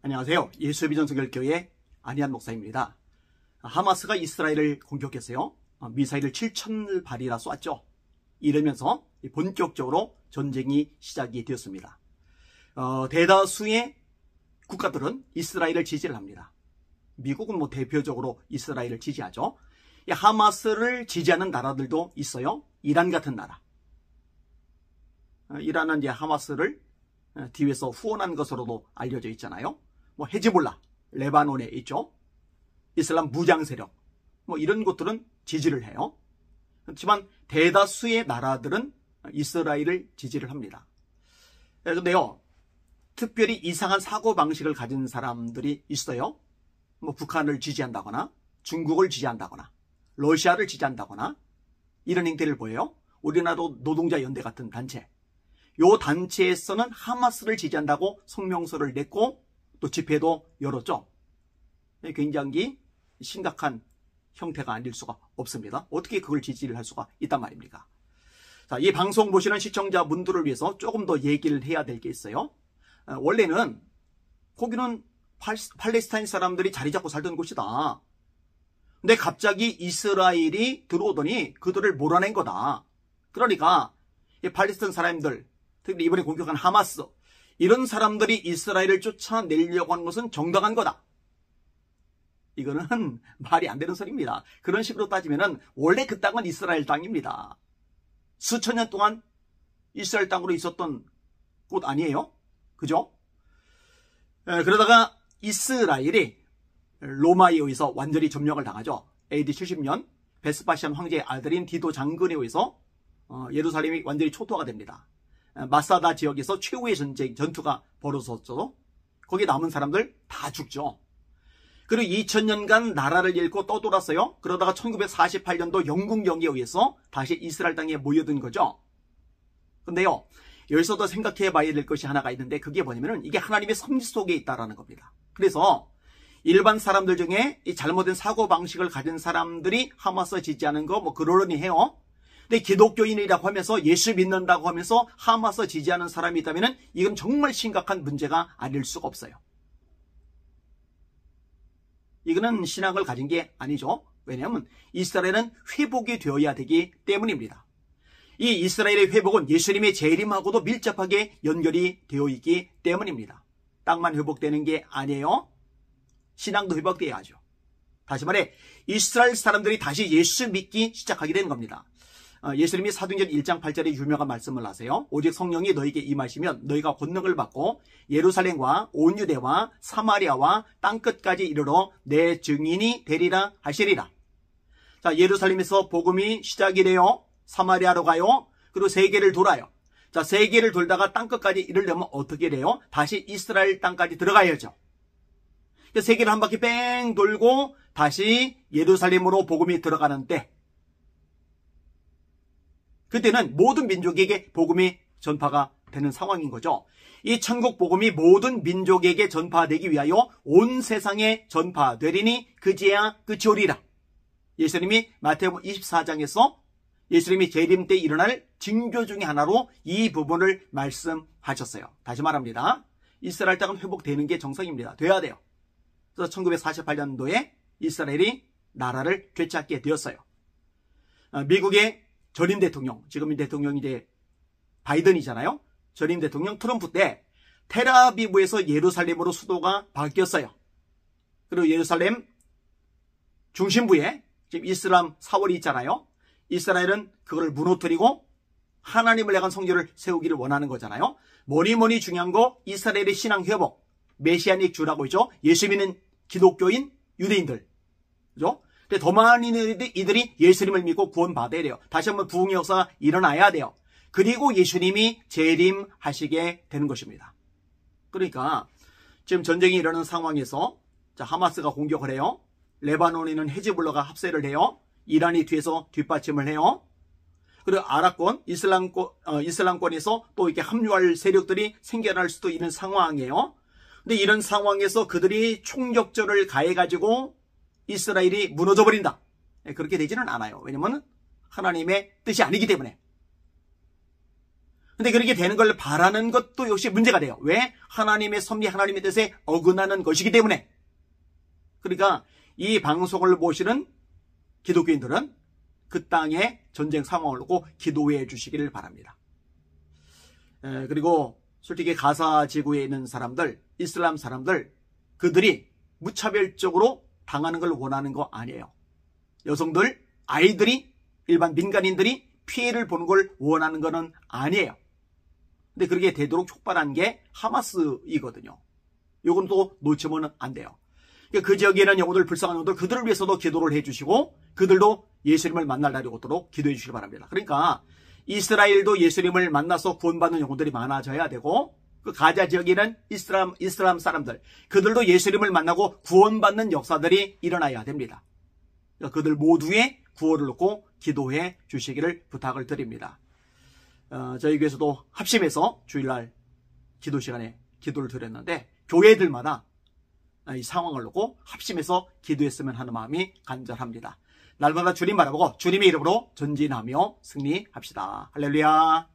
안녕하세요. 예수의 비전 선교회 안희한 목사입니다. 하마스가 이스라엘을 공격했어요. 미사일을 7,000발이나 쐈죠. 이러면서 본격적으로 전쟁이 시작이 되었습니다. 대다수의 국가들은 이스라엘을 지지를 합니다. 미국은 대표적으로 이스라엘을 지지하죠. 하마스를 지지하는 나라들도 있어요. 이란 같은 나라. 이란은 이제 하마스를 뒤에서 후원한 것으로도 알려져 있잖아요. 헤즈볼라, 레바논에 있죠. 이슬람 무장 세력, 이런 곳들은 지지를 해요. 그렇지만 대다수의 나라들은 이스라엘을 지지를 합니다. 그런데요, 특별히 이상한 사고방식을 가진 사람들이 있어요. 북한을 지지한다거나 중국을 지지한다거나 러시아를 지지한다거나 이런 행태를 보여요. 우리나라도 노동자 연대 같은 단체. 이 단체에서는 하마스를 지지한다고 성명서를 냈고 또 집회도 열었죠. 굉장히 심각한 형태가 아닐 수가 없습니다. 어떻게 그걸 지지를 할 수가 있단 말입니까? 자, 이 방송 보시는 시청자분들을 위해서 조금 더 얘기를 해야 될 게 있어요. 원래는 거기는 팔레스타인 사람들이 자리 잡고 살던 곳이다. 근데 갑자기 이스라엘이 들어오더니 그들을 몰아낸 거다. 그러니까 이 팔레스타인 사람들, 특히 이번에 공격한 하마스, 이런 사람들이 이스라엘을 쫓아내려고 하는 것은 정당한 거다. 이거는 말이 안 되는 소리입니다. 그런 식으로 따지면은 원래 그 땅은 이스라엘 땅입니다. 수천 년 동안 이스라엘 땅으로 있었던 곳 아니에요? 그죠? 그러다가 이스라엘이 로마에 의해서 완전히 점령을 당하죠. AD 70년 베스파시안 황제의 아들인 디도 장군에 의해서 예루살렘이 완전히 초토화가 됩니다. 마사다 지역에서 최후의 전투가 벌어졌죠. 거기 남은 사람들 다 죽죠. 그리고 2000년간 나라를 잃고 떠돌았어요. 그러다가 1948년도 영국 영에 의해서 다시 이스라엘 땅에 모여든 거죠. 근데요, 여기서도 생각해 봐야 될 것이 하나가 있는데 그게 뭐냐면은 이게 하나님의 섭리 속에 있다라는 겁니다. 그래서 일반 사람들 중에 이 잘못된 사고방식을 가진 사람들이 하마스 지지하는 거 그러려니 해요. 근데 기독교인이라고 하면서 예수 믿는다고 하면서 하마스 지지하는 사람이 있다면 이건 정말 심각한 문제가 아닐 수가 없어요. 이거는 신앙을 가진 게 아니죠. 왜냐하면 이스라엘은 회복이 되어야 되기 때문입니다. 이 이스라엘의 회복은 예수님의 재림하고도 밀접하게 연결이 되어 있기 때문입니다. 땅만 회복되는 게 아니에요. 신앙도 회복돼야죠. 다시 말해 이스라엘 사람들이 다시 예수 믿기 시작하게 되는 겁니다. 예수님이 사도행전 1장 8절에 유명한 말씀을 하세요. 오직 성령이 너에게 임하시면 너희가 권능을 받고 예루살렘과 온 유대와 사마리아와 땅끝까지 이르러 내 증인이 되리라 하시리라. 자, 예루살렘에서 복음이 시작이 돼요. 사마리아로 가요. 그리고 세계를 돌아요. 자, 세계를 돌다가 땅끝까지 이르려면 어떻게 돼요? 다시 이스라엘 땅까지 들어가야죠. 세계를 한 바퀴 뺑 돌고 다시 예루살렘으로 복음이 들어가는 때, 그때는 모든 민족에게 복음이 전파가 되는 상황인 거죠. 이 천국 복음이 모든 민족에게 전파되기 위하여 온 세상에 전파되리니 그제야 끝이 오리라. 예수님이 마태복음 24장에서 예수님이 재림 때 일어날 징조 중에 하나로 이 부분을 말씀하셨어요. 다시 말합니다. 이스라엘 땅은 회복되는 게 정상입니다. 돼야 돼요. 그래서 1948년도에 이스라엘이 나라를 되찾게 되었어요. 미국의 전임 대통령, 지금 대통령이 이제 바이든이잖아요. 전임 대통령 트럼프 때 텔아비브에서 예루살렘으로 수도가 바뀌었어요. 그리고 예루살렘 중심부에 지금 이슬람 사월이 있잖아요. 이스라엘은 그걸 무너뜨리고 하나님을 향한 성전을 세우기를 원하는 거잖아요. 뭐니 중요한 거 이스라엘의 신앙 회복, 메시아닉 주라고 있죠. 예수 믿는 기독교인 유대인들, 그죠? 근데 더 많은 이들이 예수님을 믿고 구원받아야 돼요. 다시 한번 부흥의 역사가 일어나야 돼요. 그리고 예수님이 재림하시게 되는 것입니다. 그러니까 지금 전쟁이 일어나는 상황에서 하마스가 공격을 해요. 레바논에는 헤즈볼라가 합세를 해요. 이란이 뒤에서 뒷받침을 해요. 그리고 아랍권, 이슬람권에서 또 이렇게 합류할 세력들이 생겨날 수도 있는 상황이에요. 근데 이런 상황에서 그들이 총격전을 가해가지고 이스라엘이 무너져 버린다. 그렇게 되지는 않아요. 왜냐면 하나님의 뜻이 아니기 때문에. 근데 그렇게 되는 걸 바라는 것도 역시 문제가 돼요. 왜? 하나님의 섭리, 하나님의 뜻에 어긋나는 것이기 때문에. 그러니까 이 방송을 보시는 기독교인들은 그 땅의 전쟁 상황을 놓고 기도해 주시기를 바랍니다. 그리고 솔직히 가사 지구에 있는 사람들, 이슬람 사람들, 그들이 무차별적으로 당하는 걸 원하는 거 아니에요. 여성들, 아이들이, 일반 민간인들이 피해를 보는 걸 원하는 거는 아니에요. 근데 그렇게 되도록 촉발한 게 하마스이거든요. 요건 또 놓치면 안 돼요. 그러니까 그 지역에는 영혼들, 불쌍한 영혼들, 그들을 위해서도 기도를 해주시고 그들도 예수님을 만날 날이 오도록 기도해 주시기 바랍니다. 그러니까 이스라엘도 예수님을 만나서 구원받는 영혼들이 많아져야 되고, 그 가자 지역에는 이슬람 사람들, 그들도 예수님을 만나고 구원받는 역사들이 일어나야 됩니다. 그러니까 그들 모두의 구원을 놓고 기도해 주시기를 부탁을 드립니다. 저희 교회에서도 합심해서 주일날 기도 시간에 기도를 드렸는데, 교회들마다 이 상황을 놓고 합심해서 기도했으면 하는 마음이 간절합니다. 날마다 주님 바라보고 주님의 이름으로 전진하며 승리합시다. 할렐루야.